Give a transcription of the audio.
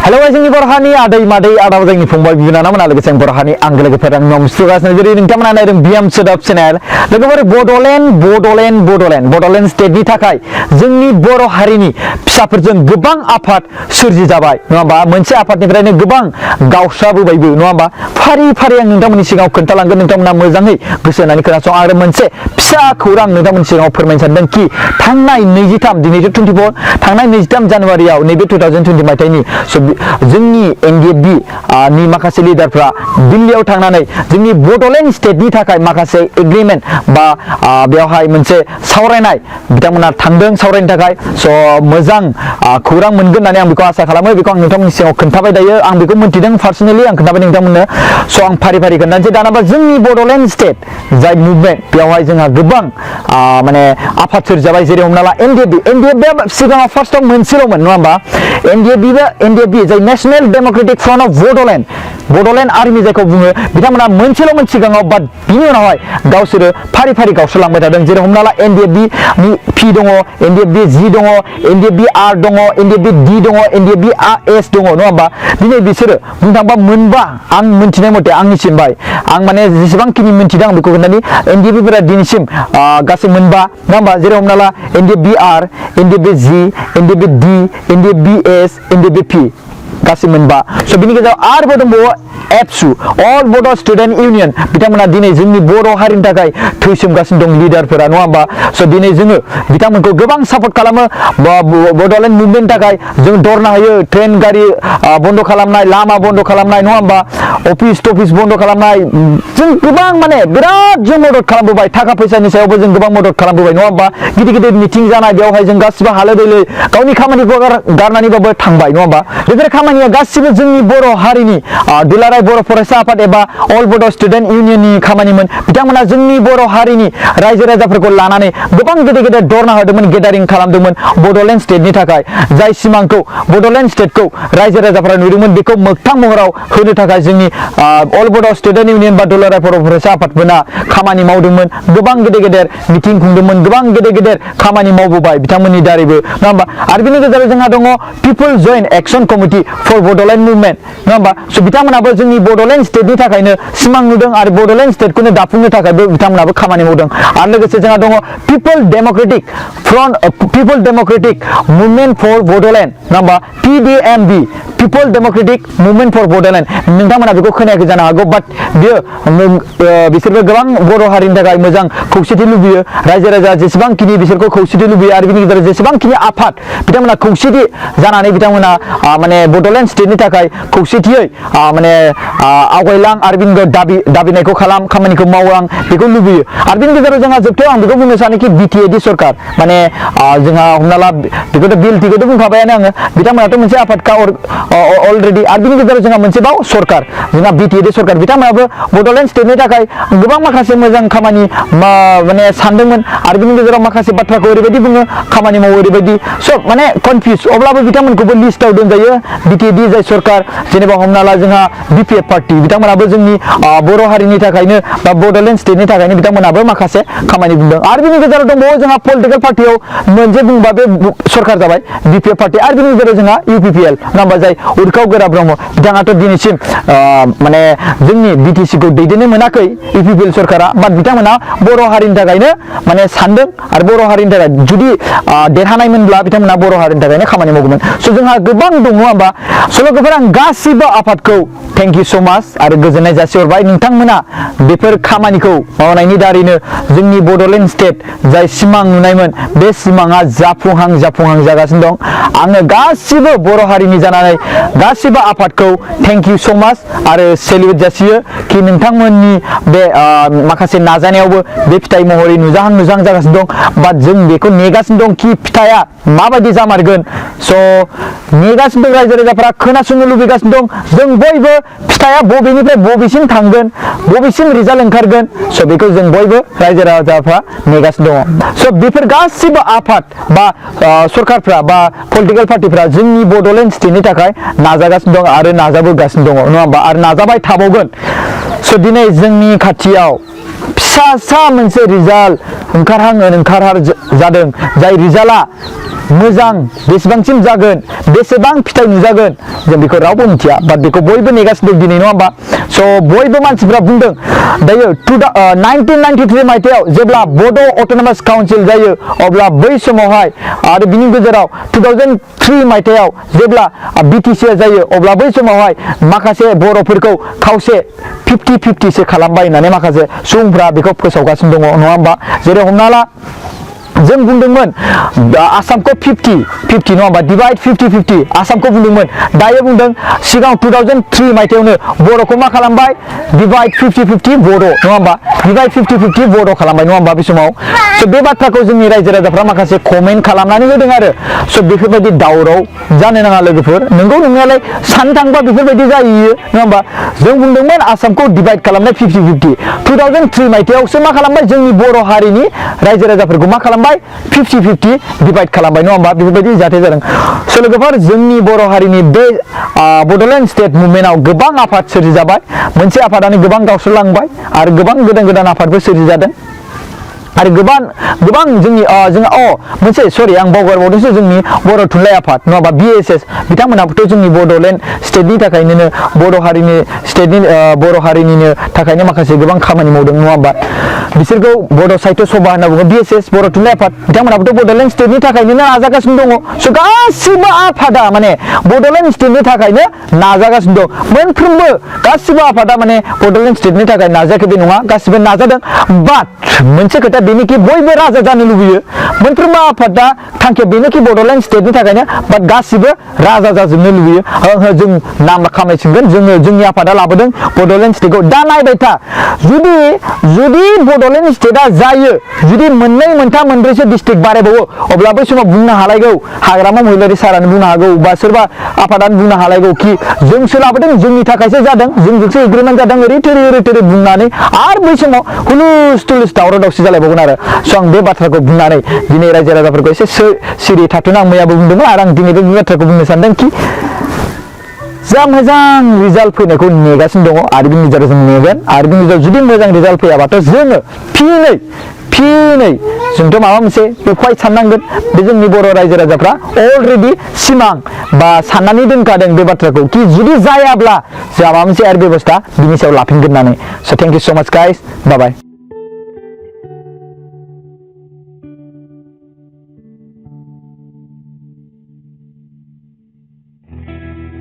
hello जोंनि बर' हारिनि आदै मादै आदा जोंनि फंबाय बिनानावमोना लोगोसे बर' हारिनि आंगो लोगोफोर आं नमस्कार जेरै नोंथांमोना नायदों बिएम सोदोब चेनेल लोगोफोर बड'लेण्ड स्टेटनि थाखाय जोंनि बर' हारिनि फिसाफोरजों गोबां आफाद सोरजि जाबाय नङा होमबा मोनसे आफादनिफ्रायनो गोबां गावस्राबोबायबो नङा होमबा फारि फारि आं नोंथांमोननि सिगाङाव खोन्थालांगोन नोंथांमोना मोजाङै गोसो होनानै खोनासं आरो मोनसे फिसा खौरां नोंथांमोननि सिगाङाव फोरमायनो सानदों कि थांनाय 23 दिनैथ' 24 थांनाय 23 जानुवारियाव नैबे 2020 मायथाइनि जोंनि एनडिएफबि नि माखासे लिडारफ्रा दिल्लीयाव थांनानै जोंनि बड'लेण्ड स्टेटनि थाखाय माखासे एग्रिमेन्ट बा बेवहाय मोनसे सावरायनाय बिथांमोना थांदों सावरायनो थाखाय स' मोजां खौरां मोनगोन होननानै आं बेखौ आसा खालामो बेखौ आं नोंथांमोननि सिगाङाव खोन्थाबाय दायो आं बेखौ मिन्थिदों पार्सनेलि आं खोन्थाबाय नोंथांमोननो स' आं फारि फारि खोन्थानोसै दानाबा जोंनि बड'लेण्ड स्टेट जाय मुभमेन्ट बेवहाय जोंहा गोबां माने आफादफोर जाबाय जेरै हमना ला एनडिएफबि सिगाङाव फार्स्टआव मोनसेल'मोन नङा होमबा एनडिएफबि जाय national Democratic front of Bodoland army जायखौ बुङो बिथांमोना मोनसेल'मोन सिगाङाव बाट बिनि उनावहाय गावसोरो फारि फारि गावस्रालांबाय थादों जेरै हमना ला एनडिएफबि नि पि दङ एनडिएफबि जि दङ एनडिएफबि आर दङ एनडिएफबि डि दङ एनडिएफबि एस दङ नङा होमबा दिनै बिसोरो बुंनो थाङोबा मोनबा आं मिन्थिनाय मथे आंनिसिमबाय आं माने जेसेबांखिनि मिन्थिदों आं बेखौ खोन्थानि एनडिएफबिफोरा दिनैसिम गासै मोनबा नङा होमबा जेरै हमना ला NDFB R NDFB G NDFB D NDFB S NDFB P गासै मोनबा स' बिनि गेजेराव आरोबाव दंबावो एबसु अल बड' स्टुडेन्ट इउनियन बिथांमोना दिनै जोंनि बर' हारिनि थाखाय थैसोमगासिनो दं लिडारफोरा नङा होमबा स' दिनै जोङो बिथांमोनखौ गोबां सापर्ट खालामो बड'लेण्ड मुभमेन्टनि थाखाय जों धरना होयो ट्रेन गारि बन्द' खालामनाय लामा बन्द' खालामनाय नङा होमबा अफिस टफिस बन्द' खालामनाय जों गोबां माने बिराद जों मदद खालामबोबाय थाखा फैसानि सायावबो जों गोबां मदद खालामबोबाय नङा होमबा गिदिर गिदिर मिटिं जानाय बेवहाय जों गासिबो हालो दैलो गावनि खामानिखौ गारनानैबाबो थांबाय नङा होमबा बेफोर खामानिया गासिबो जोंनि बर' हारिनि दुलाराय बर' फरायसा आफाद एबा अल बड' स्टुडेन्ट इउनियननि खामानिमोन बिथांमोना जोंनि बर' हारिनि रायजो राजाफोरखौ लानानै गोबां गेदेर गेदेर धरना होदोंमोन गेदारिं खालामदोंमोन बड'लेण्ड स्टेटनि थाखाय जाय सिमांखौ बड'लेण्ड स्टेटखौ रायजो राजाफोरा नुदोंमोन बेखौ मोगथां महराव होनो थाखाय जोंनि अल बड' स्टुडेन्ट इउनियन बा दुलाराय बर' फरायसा आफादफोरा खामानि मावदोंमोन गोबां गेदेर गेदेर मिटिं खुंदोंमोन गोबां गेदेर गेदेर खामानि मावबोबाय बिथांमोननि दारैबो नङा होमबा आरो बेनि गेजेराव जोंहा दङ people joint action committee for Bodoland movement नङा होमबा स' बिथांमोनाबो जोंनि बड'लेण्ड स्टेटनि थाखायनो सिमां नुदों आरो बड'लेण्ड स्टेटखौनो दाफुंनो थाखायबो बिथांमोनाबो खामानि मावदों आरो लोगोसे जोंहा दङ पिपल डेम'क्रेटिक मुभमेन्ट फर बड'लेण्ड नङा होमबा पिडिएमबि पिपल डेम'क्रेटिक मुभमेन्ट फर बड'लेण्ड नोंथांमोना बेखौ खोनायाखै जानो हागौ बाट बियो बिसोरबो गोबां बर' हारिनि थाखाय मोजां खौसेथि लुबैयो रायजो राजा जेसेबांखिनि बिसोरखौ खौसेथि लुबैयो आरो बिनि गेजेराव जेसेबांखिनि आफाद बिथांमोना खौसेथि जानानै बिथांमोना माने बड'लेण्ड स्टेटनि थाखाय खौसेथियै माने आवगायलां आरो बिनि दाबिनायखौ खामानिखौ मावलां बेखौ लुबैयो आरो बिनि गेजेराव जोंहा जोबथायाव आं बेखौ बुंनो सानोखि बिटिएडि सरकार माने जोंहा हमना ला बेखौथ' बिल टिखौथ' बुंखाबायानो आङो बिथांमोनाथ' मोनसे आफादखा अलरेडि आरो बिनि गेजेराव जोंहा मोनसेबाव सरकार जोंहा बिटिएडि सरकार बिथांमोनाबो बड'लेण्ड स्टेटनि थाखाय गोबां माखासे मोजां खामानि माने सानदोंमोन आरो बिनि गेजेराव माखासे बाथ्राखौ ओरैबायदि बुङो खामानि मावो ओरैबायदि स' माने कनफिउज अब्लाबो बिथांमोनखौबो लिस्टआव दोनजायो बिटिएडि जाय सरकार जेनेबा हमना ला जोंहा बिपिएफ पार्टि बिथांमोनाबो जोंनि बर' हारिनि थाखायनो बा बड'लेण्ड स्टेटनि थाखायनो बिथांमोनाबो माखासे खामानि बुंदों आरो बिनि गेजेराव दंबावो जोंहा पलिटिकेल पार्टियाव मोनसे बुंबा बे सरकार जाबाय बिपिएफ पार्टि आरो बिनि गेजेराव जोंहा इउपिपिएल नङा होमबा जाय उरखाव गोरा ब्रह्म बिथाङाथ' दिनैसिम माने जोंनि बिटिसिखौ दैदेननो मोनाखै इउपिपिएल सरकारा बाट बिथांमोना बर' हारिनि थाखायनो माने सानदों आरो बर' हारिनि थाखाय जुदि देरहानायमोनब्ला बिथांमोना बर' हारिनि थाखायनो खामानि मावगौमोन स' जोंहा गोबां दङ नङा होमबा लोगोफोर आं गासिबो आफादखौ थेंक इउ स' माच आरो गोजोननाय जासिहरबाय नोंथांमोना बेफोर खामानिखौ मावनायनि दारैनो जोंनि बड'लेण्ड स्टेट जाय सिमां नुनायमोन बे सिमाङा जाफुंहां जागासिनो दं आङो गासिबो बर' हारिनि जानानै गासिबो आफादखौ थेंक इउ स' माच आरो सेलिब्रेट जासियो कि नोंथांमोननि बे माखासे नाजानायावबो बे फिथाइ महरै नुजाहां जागासिनो दं बाट जों बेखौ नेगासिनो दं कि फिथाइया माबायदि जामारगोन स' नेगासिनो दं रायजो राजाफ्रा खोनासंनो लुबैगासिनो दं जों बयबो फिथाइया बबेनिफ्राय बबेसिम थांगोन बबेसिम रिजाल्ट ओंखारगोन स' बेखौ जों बयबो रायजो राजाफ्रा नेगासिनो दङ स' बेफोर गासिबो आफाद बा सरकारफ्रा बा पलिटिकेल पार्टिफ्रा जोंनि बड'लेण्ड स्टेटनि थाखाय नाजागासिनो दं आरो नाजाबोगासिनो दङ नङा होमबा आरो नाजाबाय थाबावगोन स' दिनै जोंनि खाथियाव फिसा मोनसे रिजाल्ट ओंखारहां जादों जाय रिजाल्टआ मोजां बेसेबांसिम जागोन बेसेबां फिथाइ नुजागोन जों बेखौ रावबो मिथिया बाट बेखौ बयबो नेगासिनो दं दिनै नङा होमबा स' बयबो मानसिफ्रा बुंदों दायो 1993 मायथाइयाव जेब्ला बड' अट'नमास काउन्सिल जायो अब्ला बै समावहाय आरो बिनि गेजेराव 2003 मायथाइयाव जेब्ला BTC जायो अब्ला बै समावहाय माखासे बर'फोरखौ खावसे 50-50 सो खालामबाय होननानै माखासे सुबुंफ्रा बेखौ फोसावगासिनो दङ नङा होमबा जेरै हमना ला जों बुंदोंमोन आसामखौ 50-50 नङा होमबा डिभाइड 50-50 आसामखौ बुंदोंमोन दायो बुंदों सिगां 2003 मायथाइयावनो बर'खौ मा खालामबाय डिभाइड 50-50 बड' नङा होमबा डिभाइड 50-50 बड' खालामबाय नङा होमबा बे समाव स' बे बाथ्राखौ जोंनि रायजो राजाफ्रा माखासे कमेन्ट खालामनानै होदों आरो स' बेफोरबायदि दावराव जानो नाङा लोगोफोर नोंगौ नंनायालाय साननो थांबा बेफोरबायदि जायो नङा होमबा जों बुंदोंमोन आसामखौ डिभाइड खालामनाय 50-50 2003 मायथाइयावसो मा खालामबाय जोंनि बर' हारिनि रायजो राजाफोरखौ मा खालामबाय 50-50 डिभाइड खालामबाय नङा होमबा बेफोरबायदि जाथाय जादों स' लोगोफोर जोंनि बर' हारिनि बे बड'लेण्ड स्टेट मुभमेन्टआव गोबां आफाद सोरजिजाबाय मोनसे आफादानो गोबां गावस्रालांबाय आरो गोबां गोदान आफादबो सोरजिजादों आरो गोबां जोंनि मोनसे सरि आं बावगारबावदोंसो जोंनि बर' थुनलाइ आफाद नङाबा BSS बिथांमोनाबोथ' जोंनि बड'लेण्ड स्टेटनि थाखायनो बर' हारिनिनो थाखायनो माखासे गोबां खामानि मावदों नङा होमबा बिसोरखौ बड' साहित्य सभा होनना बुङो BSS बर' थुनलाइ आफाद बिथांमोनाबोथ' बड'लेण्ड स्टेटनि थाखायनो नाजागासिनो दङ स' गासिबो आफादा माने बड'लेण्ड स्टेटनि थाखायनो नाजागासिनो दं मोनफ्रोमबो गासिबो आफादा माने बड'लेण्ड स्टेटनि थाखाय नाजायाखै बे नङा गासिबो नाजादों बाट मोनसे खोथा बेनोखि बयबो राजा जानो लुबैयो मोनफ्रोमबो आफादा थांखिया बेनोखि बड'लेण्ड स्टेटनि थाखायनो बाट गासिबो राजा जाजोबनो लुबैयो जों नाम खामायसिनगोन जोंनि आफादा लाबोदों बड'लेण्ड स्टेटखौ दा नायबाय था जुदि बड'लेण्ड स्टेटआ जायो जुदि मोननै मोनथाम मोनब्रैसो डिस्ट्रिक्ट बारायबावो अब्ला बै समाव बुंनो हालायगौ हाग्रामा महिलारि सारानो बुंनो हागौ बा सोरबा आफादानो बुंनो हालायगौ कि जोंसो लाबोदों जोंनि थाखायसो जादों जोंजोंसो एग्रिमेन्ट जादों ओरै थोरै बुंनानै आरो बै समाव हुलुस थुलुस दावराव दावसि जालायबावगोन आरो स' आं बे बाथ्राखौ बुंनानै दिनै रायजो राजाफोरखौ एसे सिरि थाथ'नो आं मैयाबो बुंदोंमोन आरो आं दिनै बे बाथ्राखौ बुंनो सानदों कि जा मोजां रिजाल्ट फैनायखौ नेगासिनो दङ आरो बिनि गेजेराव जों नेगोन आरो बिनि गेजेराव जुदि मोजां रिजाल्ट फैयाबाथ' जोङो फिनै जोंथ' माबा मोनसे बेखौहाय साननांगोन बे जोंनि बर' रायजो राजाफ्रा अलरेडि सिमां बा साननानै दोनखादों बे बाथ्राखौ कि जुदि जायाब्ला जोंहा माबा मोनसे आरो बेबस्था बिनि सायाव लाफिनगोन होननानै स' थेंक इउ स' माच गाइस बाय बाय